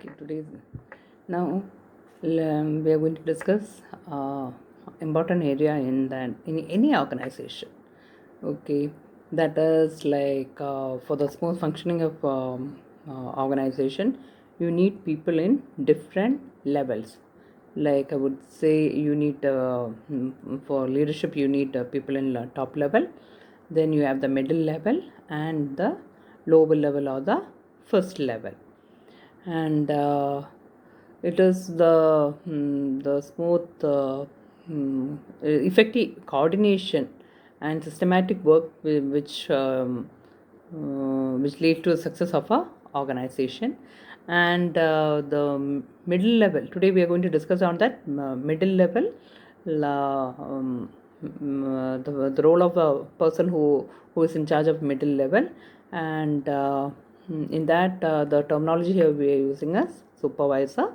Okay, today's now we are going to discuss important area in that in any organization. Okay, that is like for the smooth functioning of organization, you need people in different levels. Like I would say, you need for leadership, you need people in top level. Then you have the middle level and the lower level or the first level, and it is the smooth effective coordination and systematic work which lead to the success of a organization. And the middle level, today we are going to discuss on that middle level, the role of a person who is in charge of middle level. And in that, the terminology here we are using as supervisor.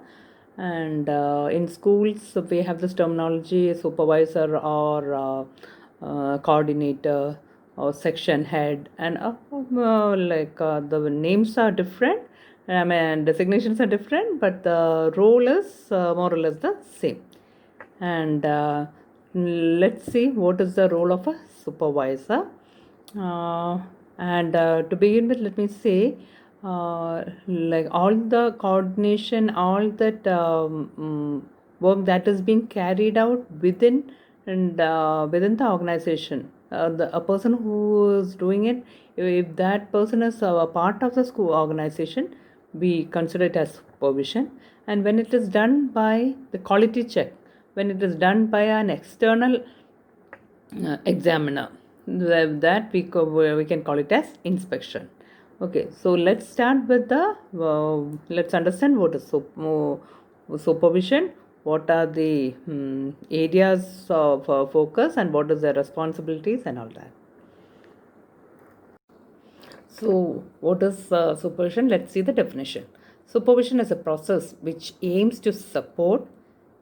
And in schools we have this terminology supervisor or coordinator or section head. And the names are different, I mean designations are different, but the role is more or less the same. And let's see what is the role of a supervisor. And to begin with, let me say, like all the coordination, all that work that is being carried out within and within the organization, a person who is doing it, if that person is a part of the school organization, we consider it as supervision. And when it is done by the quality check, when it is done by an external examiner, that we can call it as inspection. Okay, so let's start with the let's understand what is supervision, what are the areas of focus, and what is their responsibilities and all that. So, what is supervision? Let's see the definition. Supervision is a process which aims to support,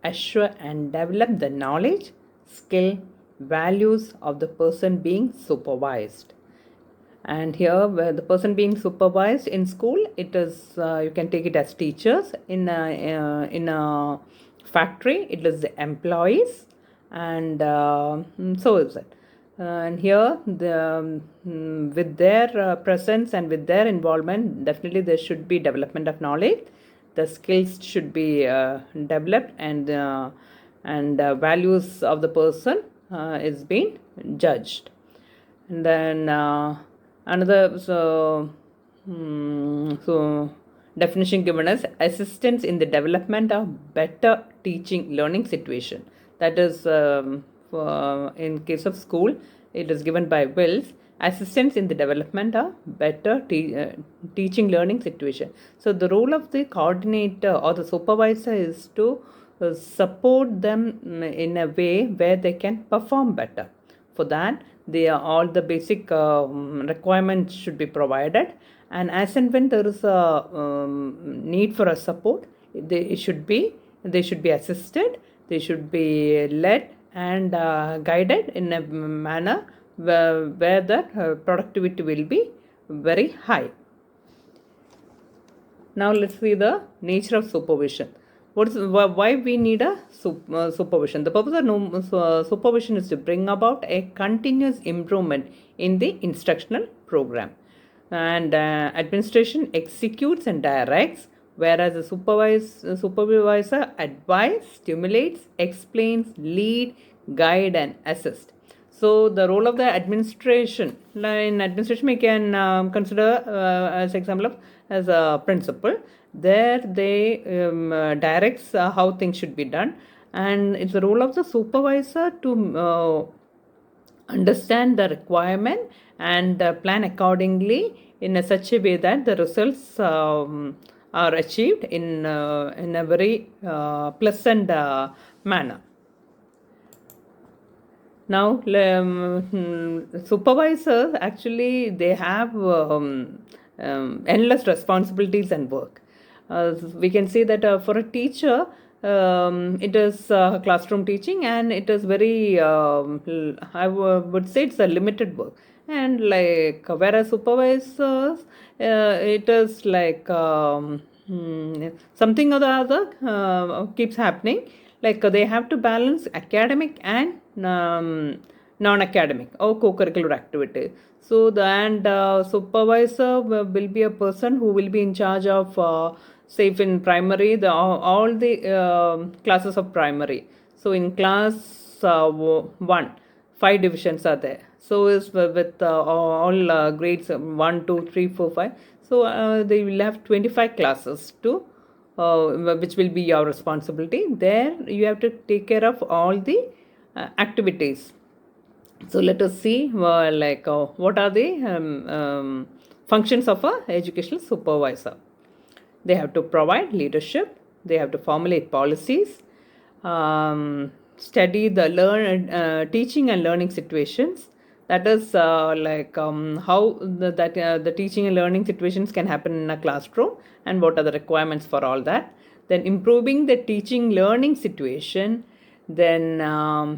assure, and develop the knowledge, skill, values of the person being supervised. And here, where the person being supervised in school, it is you can take it as teachers. In a factory, it is the employees, and so is it. And here, with their presence and with their involvement, definitely there should be development of knowledge. The skills should be developed, and values of the person is being judged. And then another so definition given as assistance in the development of better teaching learning situation. That is in case of school, it is given by wills, assistance in the development of better teaching learning situation. So the role of the coordinator or the supervisor is to support them in a way where they can perform better. For that, all the basic requirements should be provided, and as and when there is a need for a support, they should be assisted, they should be led and guided in a manner where the productivity will be very high. Now let's see the nature of supervision. Why we need a supervision? The purpose of supervision is to bring about a continuous improvement in the instructional program, and administration executes and directs, whereas the supervisor advise, stimulates, explains, lead, guide, and assist. So the role of the administration, in administration we can consider as example of as a principal. There they directs how things should be done, and it's the role of the supervisor to understand the requirement and plan accordingly in such a way that the results are achieved in a very pleasant manner. Now, supervisors actually they have endless responsibilities and work. We can say that for a teacher, it is classroom teaching, and it is very I would say it's a limited work. And like whereas supervisors, it is like something or the other keeps happening. Like they have to balance academic and non-academic or co-curricular activity. So the and supervisor will be a person who will be in charge of, say, if in primary, all the classes of primary. So in class 1, 5 divisions are there. So is with all grades 1, 2, 3, 4, 5. So they will have 25 classes to which will be your responsibility. There you have to take care of all the activities. So let us see what are the functions of a educational supervisor. They have to provide leadership. They have to formulate policies, study the teaching and learning situations. That is how the teaching and learning situations can happen in a classroom and what are the requirements for all that. Then improving the teaching learning situation. Then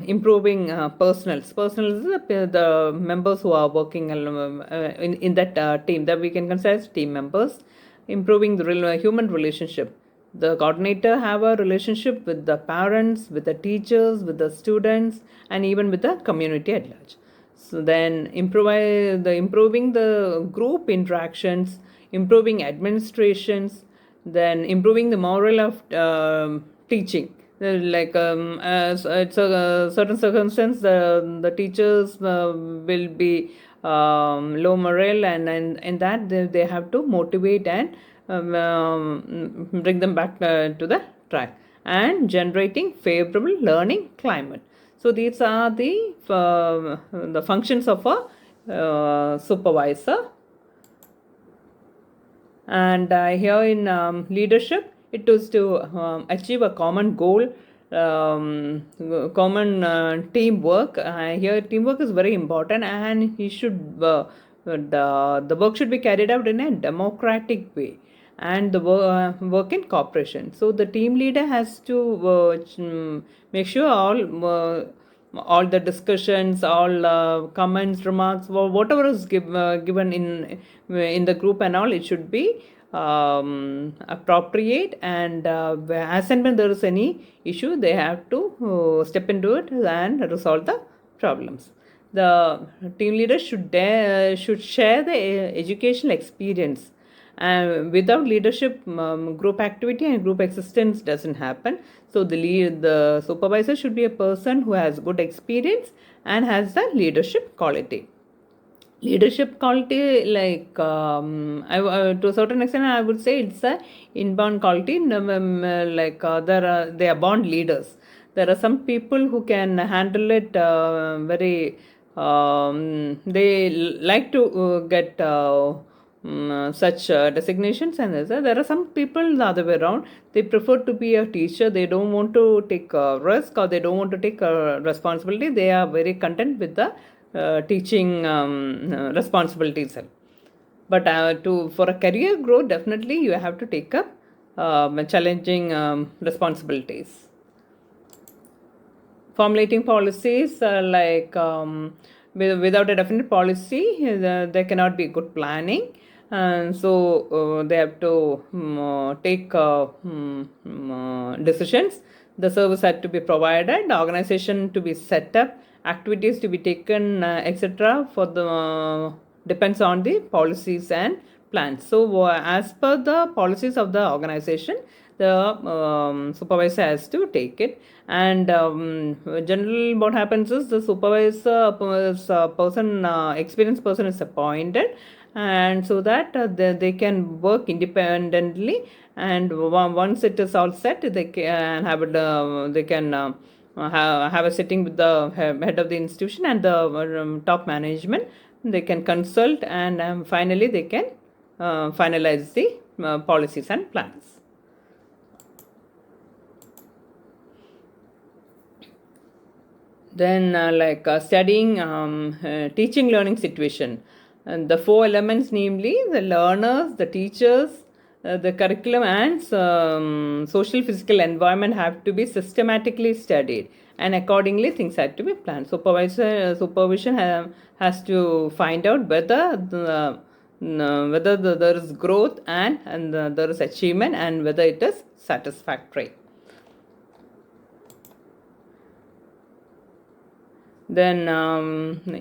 improving personals. Personals is the members who are working in that team that we can consider as team members. Improving the human relationship. The coordinator have a relationship with the parents, with the teachers, with the students, and even with the community at large. So then improving the group interactions, improving administrations, then improving the moral of teaching. As it's a certain circumstance, the teachers will be low morale, and in that they have to motivate and bring them back to the track, and generating favorable learning climate. So these are the functions of a supervisor. And here in leadership, it was to achieve a common goal, common teamwork. Here teamwork is very important, and he should the work should be carried out in a democratic way, and the work in cooperation. So the team leader has to make sure all the discussions, all comments, remarks, whatever is given in the group and all, it should be appropriate, and as and when there is any issue, they have to step into it and resolve the problems. The team leader should share the educational experience. Without leadership, group activity and group existence doesn't happen. So the supervisor should be a person who has good experience and has the leadership quality. Leadership quality, to a certain extent, I would say it's a inborn quality. They are born leaders. There are some people who can handle it very. They like to get such designations, and there are some people the other way around. They prefer to be a teacher. They don't want to take a risk, or they don't want to take a responsibility. They are very content with the teaching responsibilities. But for a career growth, definitely you have to take up challenging responsibilities. Formulating policies, without a definite policy, there cannot be good planning. And so they have to take decisions. The service had to be provided, the organization to be set up, activities to be taken, etc. For the depends on the policies and plans. So as per the policies of the organization, the supervisor has to take it. And generally what happens is the supervisor experienced person is appointed, and so that they can work independently, and once it is all set, they can have a sitting with the head of the institution and the top management. They can consult, and finally they can finalize the policies and plans. Then studying teaching learning situation, and the 4 elements, namely the learners, the teachers, the curriculum, and social physical environment have to be systematically studied, and accordingly things have to be planned. Supervision has to find out whether whether there is growth and there is achievement, and whether it is satisfactory. Then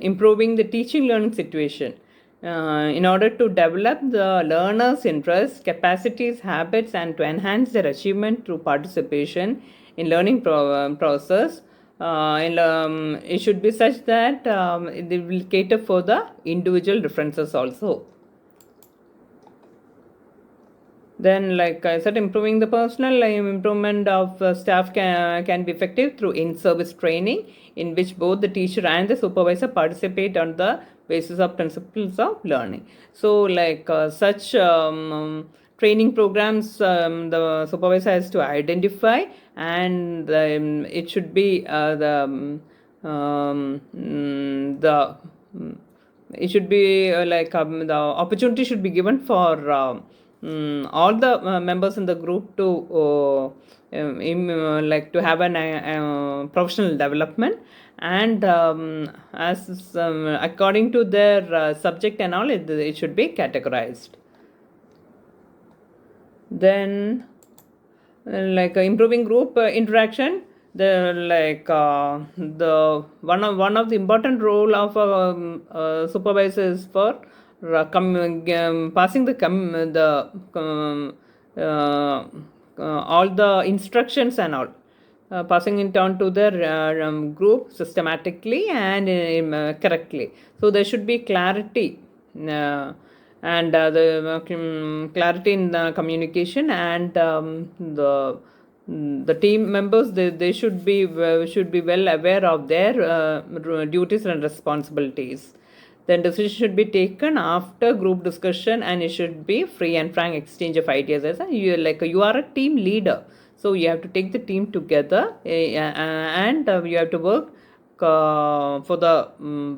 improving the teaching learning situation. In order to develop the learner's interests, capacities, habits, and to enhance their achievement through participation in learning process, it should be such that they will cater for the individual differences also. Then, like I said, improving the personal improvement of staff can be effective through in-service training, in which both the teacher and the supervisor participate on the basis of principles of learning. So, like such training programs, the supervisor has to identify, and it should be it should be the opportunity should be given for all the members in the group to like to have an professional development, and as according to their subject and all, it should be categorized. Then like improving group interaction, the one of the important role of supervisors for passing all the instructions and all, passing it on to the group systematically and correctly. So there should be clarity, and the clarity in the communication, and the team members, they should be well aware of their duties and responsibilities. Then decision should be taken after group discussion, and it should be free and frank exchange of ideas. As you are a team leader, so you have to take the team together, and you have to work for the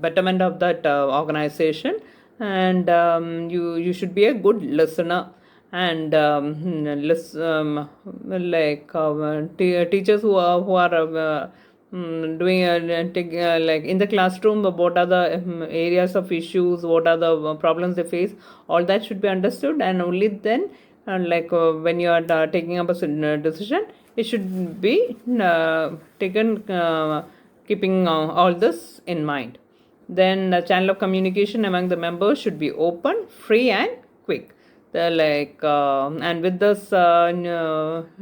betterment of that organization, and you should be a good listener, and teachers who are doing like in the classroom, what are the areas of issues, what are the problems they face, all that should be understood, and only then when you are taking up a decision, it should be taken keeping all this in mind. Then the channel of communication among the members should be open, free, and quick. And with this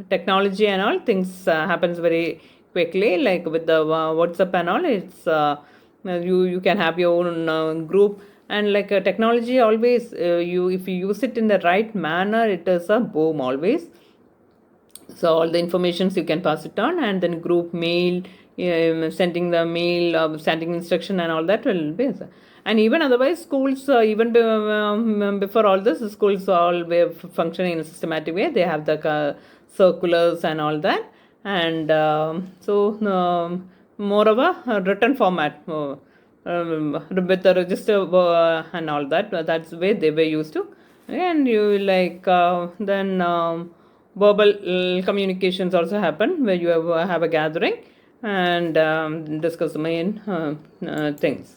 technology and all, things happens very quickly, like with the WhatsApp and all. It's you can have your own group, and like technology always, if you use it in the right manner, it is a boom always. So all the informations you can pass it on, and then group mail, sending the mail, sending instruction and all that will be. And even otherwise, schools, even before all this, schools all were functioning in a systematic way. They have the circulars and all that, and more of a written format with the register and all that. That's the way they were used to. And you then verbal communications also happen, where you have a gathering and discuss the main things.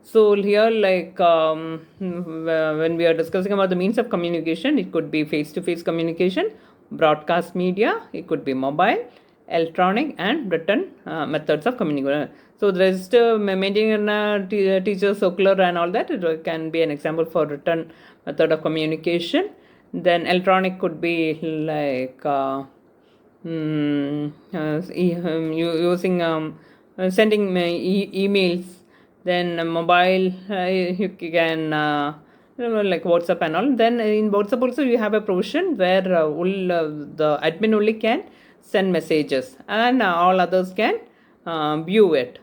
So here, when we are discussing about the means of communication, it could be face-to-face communication, broadcast media, it could be mobile, electronic, and written methods of communication. So the register, maintaining a teacher circular and all that, it can be an example for written method of communication. Then electronic could be using sending emails. Then mobile, you can like WhatsApp and all. Then in WhatsApp also you have a provision where the admin only can send messages, and all others can view it.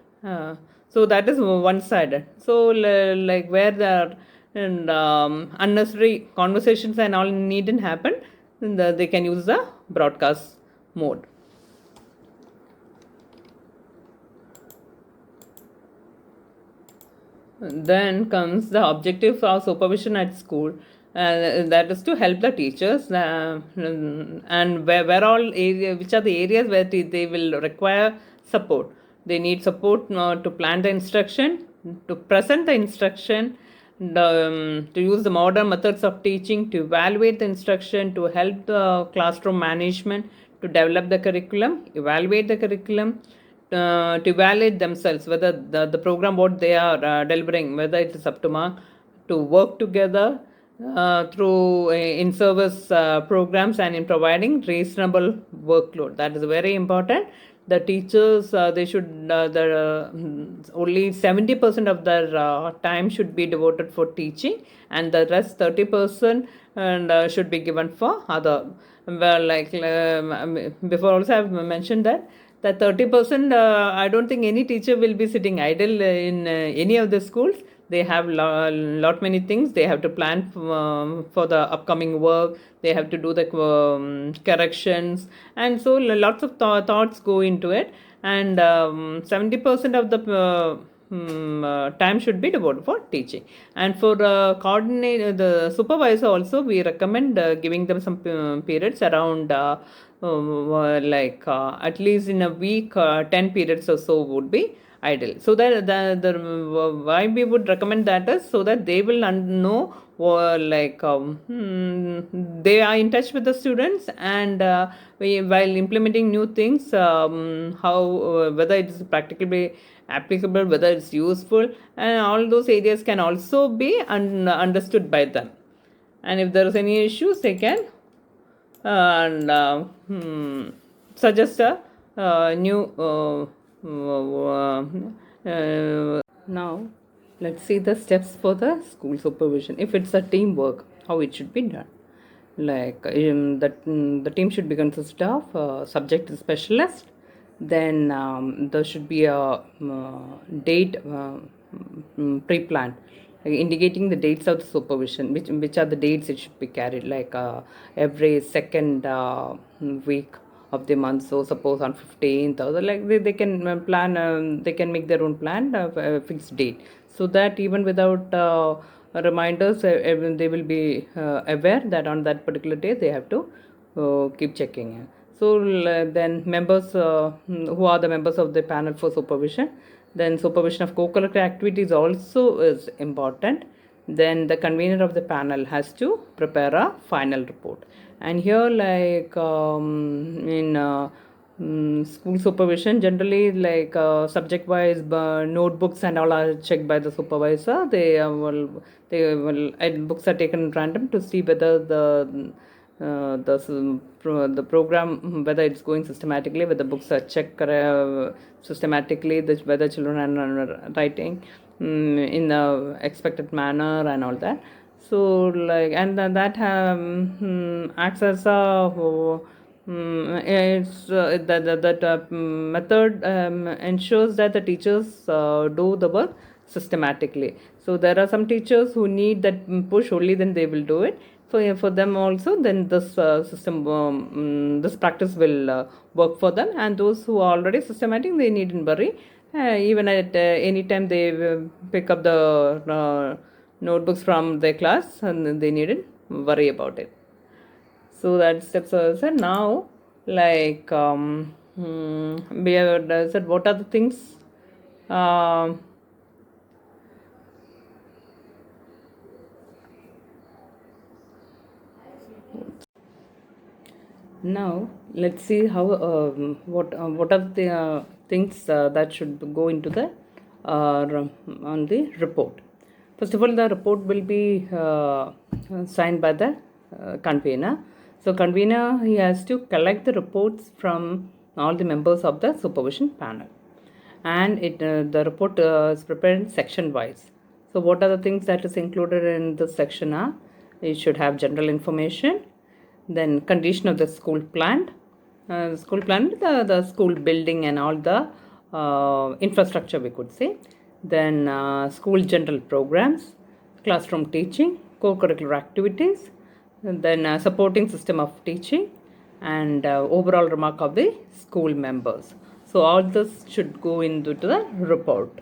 So that is one sided. So where the unnecessary conversations and all needn't happen, they can use the broadcast mode. Then comes the objective of supervision at school. That is to help the teachers, and where all area, which are the areas where they will require support. They need support to plan the instruction, to present the instruction, to use the modern methods of teaching, to evaluate the instruction, to help the classroom management, to develop the curriculum, evaluate the curriculum, to evaluate themselves whether the program what they are delivering, whether it is up to mark, to work together through in-service programs and in providing reasonable workload. That is very important. The teachers, they should, only 70% of their time should be devoted for teaching, and the rest 30% and should be given for other. Well, like before also I've mentioned that 30%, I don't think any teacher will be sitting idle in any of the schools. They have lot many things. They have to plan for the upcoming work. They have to do the corrections, and so lots of thoughts go into it. And 70% of the time should be devoted for teaching. And for the supervisor also, we recommend giving them some periods around at least in a week, 10 periods or so would be ideal. So that why we would recommend that is so that they will know they are in touch with the students, and while implementing new things, how whether it is practically applicable, whether it's useful, and all those areas can also be understood by them. And if there is any issues, they can and suggest a new now let's see the steps for the school supervision. If it's a teamwork, how it should be done. The team should be consist of subject specialist. Then there should be a date pre-planned, indicating the dates of the supervision, which are the dates it should be carried, every second week of the month. So suppose on 15th, or they can plan, they can make their own plan of a fixed date, so that even without reminders, they will be aware that on that particular day they have to keep checking. So then members, who are the members of the panel for supervision. Then supervision of co-curricular activities also is important. Then the convener of the panel has to prepare a final report. And here, in school supervision, generally subject wise notebooks and all are checked by the supervisor. Books are taken at random to see whether the program, whether it's going systematically, whether books are checked systematically, whether children are writing in the expected manner and all that. So and that acts as a it's that method ensures that the teachers do the work systematically. So there are some teachers who need that push only, then they will do it. So for them also, then this this practice will work for them. And those who are already systematic, they needn't worry. Even at any time they pick up the notebooks from their class, and they needn't worry about it. So that's said. Now, we have said what are the things. Now let's see how what are the things that should go into the on the report. First of all, the report will be signed by the convener. So convener, he has to collect the reports from all the members of the supervision panel, and the report is prepared section wise. So what are the things that is included in this section are? It should have general information, then condition of the school plan, the school building and all the infrastructure, we could say. Then school general programs, classroom teaching, co-curricular activities, and then supporting system of teaching, and overall remark of the school members. So all this should go into the report.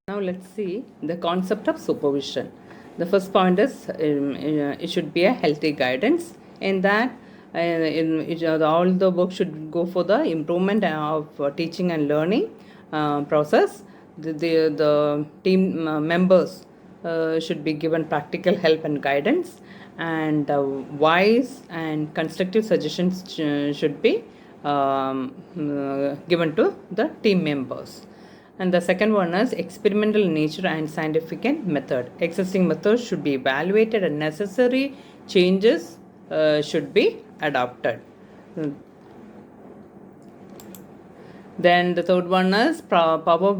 Now let's see the concept of supervision. The first point is it should be a healthy guidance. In that, all the work should go for the improvement of teaching and learning process. the team members should be given practical help and guidance, and wise and constructive suggestions should be given to the team members. And the second one is experimental nature and scientific method. Existing methods should be evaluated and necessary changes should be adopted. Then the third one is power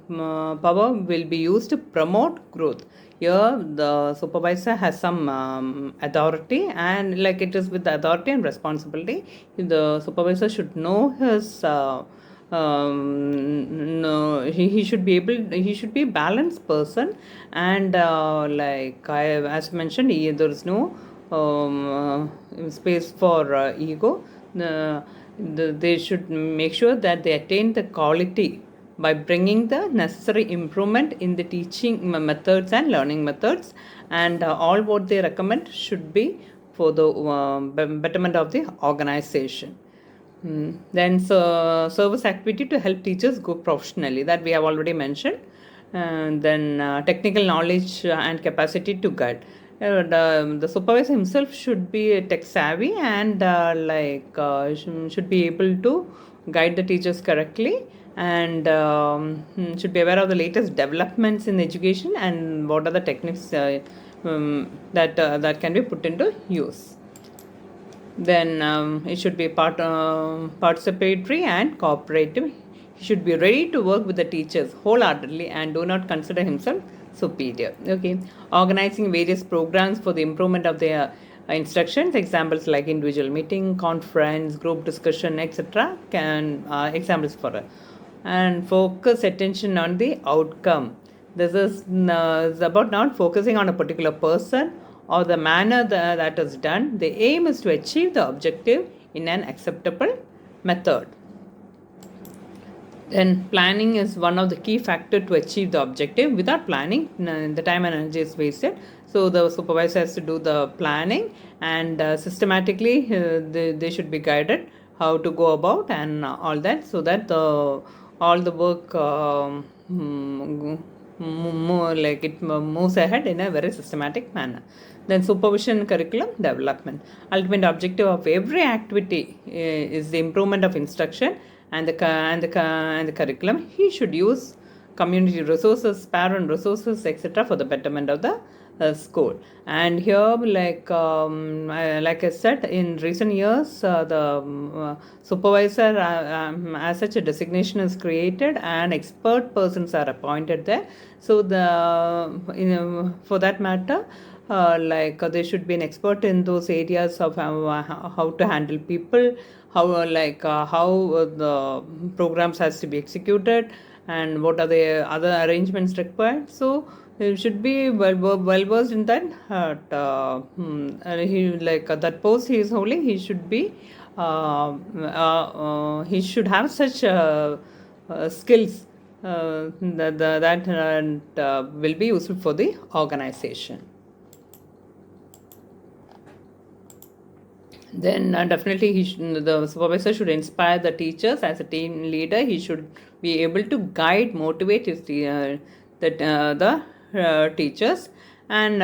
will be used to promote growth. Here the supervisor has some authority, and like it is with the authority and responsibility, the supervisor should know his no, he should be able, he should be a balanced person, and like I as mentioned, there is no space for ego. They should make sure that they attain the quality by bringing the necessary improvement in the teaching methods and learning methods, and all what they recommend should be for the betterment of the organization. Then service activity to help teachers grow professionally, that we have already mentioned. And then technical knowledge and capacity to guide. The supervisor himself should be tech savvy, and should be able to guide the teachers correctly, and should be aware of the latest developments in education and what are the techniques that can be put into use. Then it should be participatory and cooperative. He should be ready to work with the teachers wholeheartedly and do not consider himself superior. Okay, organizing various programs for the improvement of their instructions. Examples like individual meeting, conference, group discussion, etc. can examples for it. And focus attention on the outcome. This is about not focusing on a particular person or the manner that is done. The aim is to achieve the objective in an acceptable method. Then planning is one of the key factors to achieve the objective. Without planning, the time and energy is wasted. So the supervisor has to do the planning, and systematically they should be guided how to go about and all that, so that all the work moves ahead in a very systematic manner. Then supervision curriculum development. Ultimate objective of every activity is the improvement of instruction and the curriculum. He should use community resources, parent resources, etc. for the betterment of the school. And here, like I said, in recent years, the supervisor as such a designation is created, and expert persons are appointed there. So for that matter, they should be an expert in those areas of how to handle people, how the programs has to be executed, and what are the other arrangements required. So he should be well versed in that. That post he is holding, he should be he should have such skills that will be useful for the organization. Then definitely the supervisor should inspire the teachers. As a team leader, he should be able to guide, motivate his the teachers, and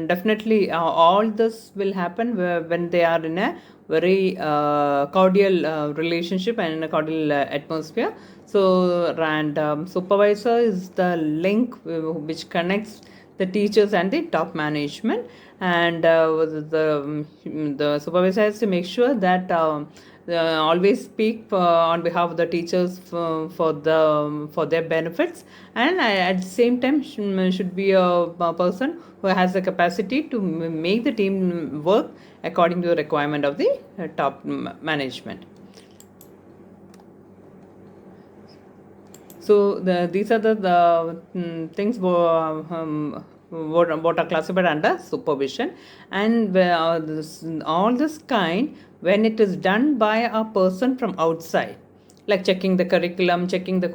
definitely all this will happen when they are in a very cordial relationship and in a cordial atmosphere. So supervisor is the link which connects the teachers and the top management, and the supervisor has to make sure that always speak on behalf of the teachers for their benefits, and at the same time should be a person who has the capacity to make the team work according to the requirement of the top management. So these are the things what are classified under supervision. And all this kind, when it is done by a person from outside, like checking the curriculum, checking the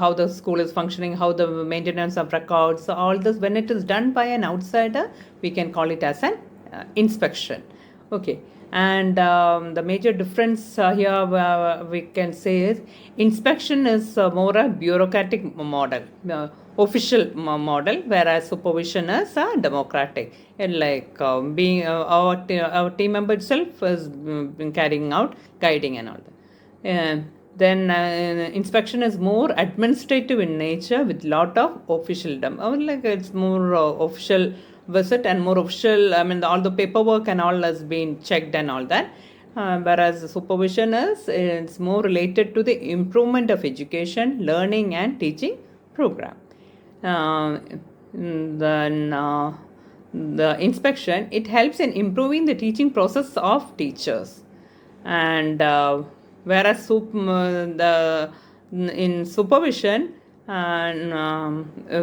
how the school is functioning, how the maintenance of records, so all this, when it is done by an outsider, we can call it as an inspection. Okay. And the major difference here we can say is inspection is more a bureaucratic model, official model, whereas supervision is democratic. And like being our team member itself is carrying out guiding and all that. Then inspection is more administrative in nature with lot of officialdom. Like it's more official visit and more official. I mean, all the paperwork and all has been checked and all that. Whereas the supervision is it's more related to the improvement of education, learning, and teaching program. Then the inspection, it helps in improving the teaching process of teachers. And whereas the in supervision, and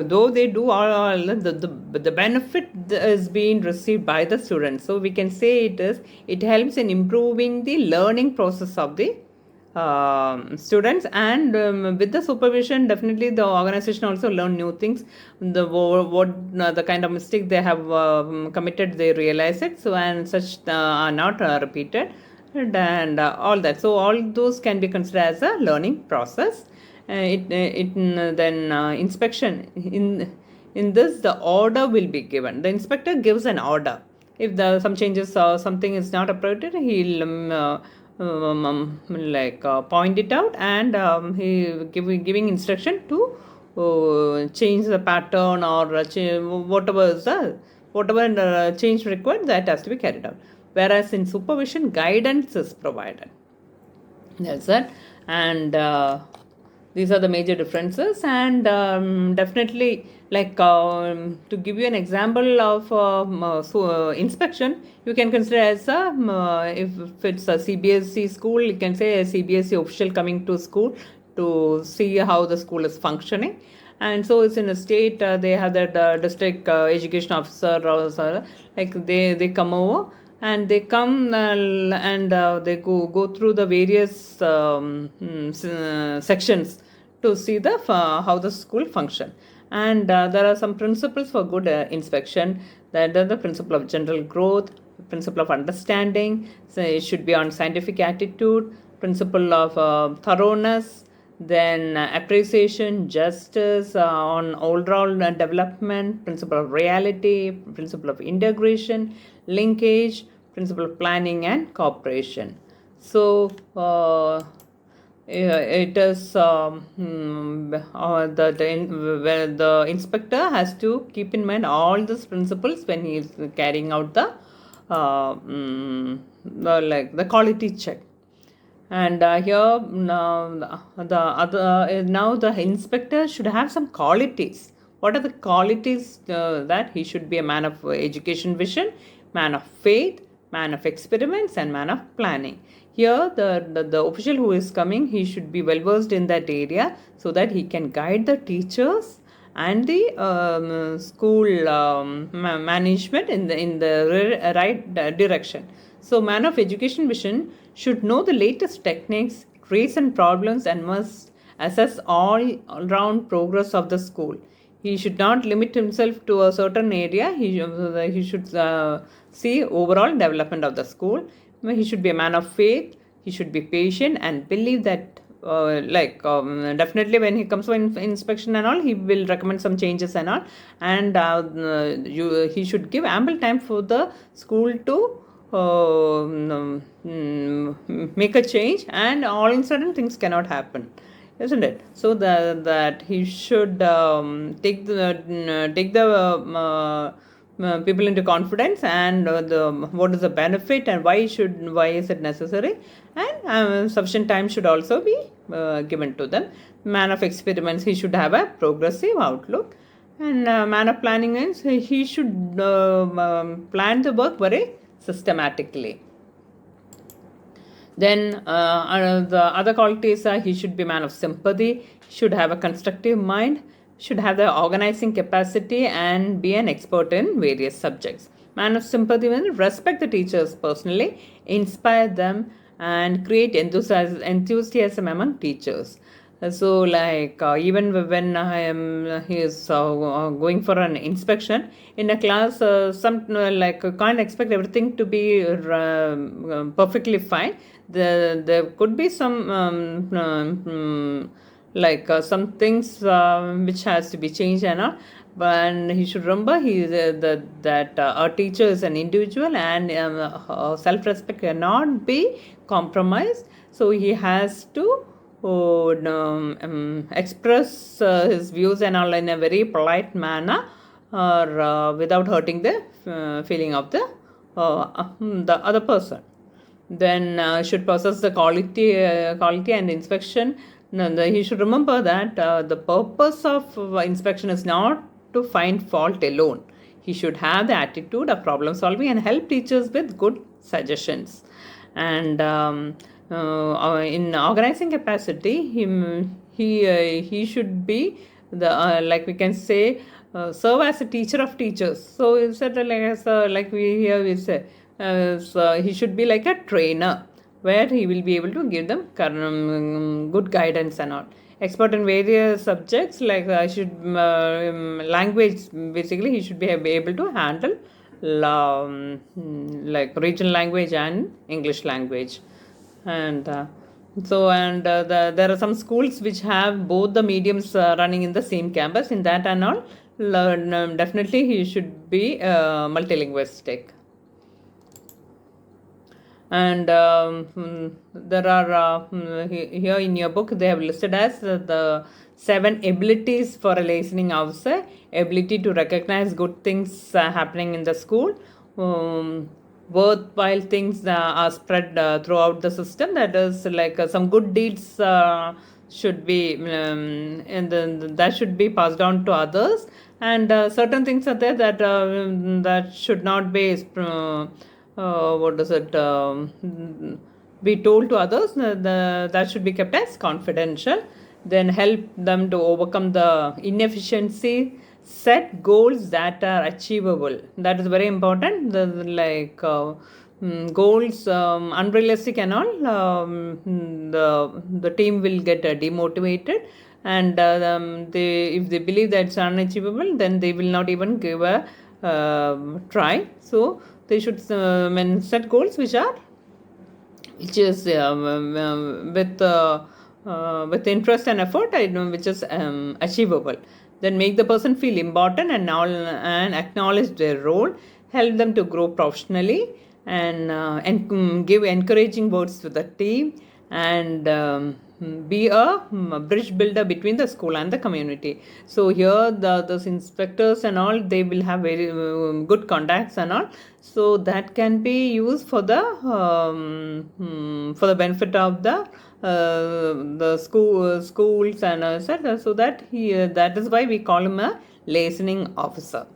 though they do all the benefit is being received by the students, so we can say it helps in improving the learning process of the students. And with the supervision, definitely the organization also learn new things. The kind of mistake they have committed, they realize it, so and such are not repeated, and all that. So all those can be considered as a learning process. Then inspection, in this the order will be given. The inspector gives an order. If some changes or something is not appropriate, he'll point it out, and he giving instruction to change the pattern or whatever change required, that has to be carried out. Whereas in supervision, guidance is provided. That's it. And these are the major differences. And definitely, like to give you an example of inspection, you can consider as if it's a CBSE school, you can say a CBSE official coming to school to see how the school is functioning. And so it's in a state, they have that district education officer, or like they come over, and they come and they go through the various sections to see the how the school function. And there are some principles for good inspection. That are the principle of general growth, principle of understanding, so it should be on scientific attitude, principle of thoroughness, then appreciation, justice, on overall development, principle of reality, principle of integration, linkage, principle of planning and cooperation. So it is where the inspector has to keep in mind all these principles when he is carrying out the quality check. And here now the inspector should have some qualities. What are the qualities? That he should be a man of education vision, man of faith, man of experiments, and man of planning. Here the official who is coming, he should be well versed in that area, so that he can guide the teachers and the school management in the right direction. So man of education vision should know the latest techniques, recent problems, and must assess all round progress of the school. He should not limit himself to a certain area. He should see overall development of the school. He should be a man of faith. He should be patient and believe that definitely when he comes for inspection and all, he will recommend some changes and all. And he should give ample time for the school to make a change, and all of a sudden things cannot happen, isn't it? So that he should take the people into confidence, and what is the benefit, and why is it necessary, and sufficient time should also be given to them. Man of experiments, he should have a progressive outlook. And man of planning means he should plan the work very systematically. Then the other qualities are, he should be man of sympathy, should have a constructive mind, should have the organizing capacity, and be an expert in various subjects. Man of sympathy means respect the teachers personally, inspire them, and create enthusiasm among teachers. So like even when I am he is going for an inspection in a class, some like can't expect everything to be perfectly fine. There could be some like some things which has to be changed and all. But he should remember he is that our teacher is an individual, and self-respect cannot be compromised. So he has to would express his views and all in a very polite manner, or without hurting the feeling of the other person. Then should possess the quality and inspection. No, he should remember that the purpose of inspection is not to find fault alone. He should have the attitude of problem solving and help teachers with good suggestions. And in organizing capacity, he should be the like we can say serve as a teacher of teachers. So instead like as like we say so he should be like a trainer, where he will be able to give them good guidance and all. Expert in various subjects, like language, basically he should be able to handle like regional language and English language. And there are some schools which have both the mediums running in the same campus. In that and all, definitely he should be multilingualistic. And there are here in your book they have listed as the 7 abilities for a listening officer: ability to recognize good things happening in the school, worthwhile things are spread throughout the system, that is like some good deeds should be and then that should be passed on to others, and certain things are there that that should not be what does it be told to others, that should be kept as confidential. Then help them to overcome the inefficiency, set goals that are achievable. That is very important. Like goals unrealistic and all, the team will get demotivated, and if they believe that it's unachievable, then they will not even give a try. So they should set goals which is with interest and effort, which is achievable. Then make the person feel important and acknowledge their role. Help them to grow professionally, and give encouraging words to the team, and be a bridge builder between the school and the community. So here those inspectors and all, they will have very good contacts and all, so that can be used for the benefit of the schools and etc. So that that is why we call him a listening officer.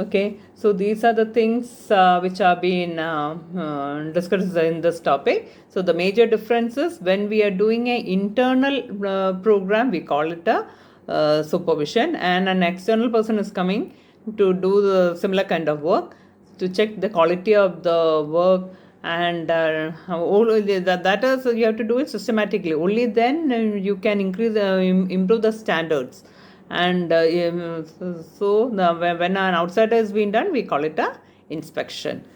Okay, so these are the things which are being discussed in this topic. So the major difference is, when we are doing an internal program, we call it a supervision, and an external person is coming to do the similar kind of work, to check the quality of the work, and that is, you have to do it systematically. Only then you can improve the standards. And so when an outsider is being done, we call it a inspection.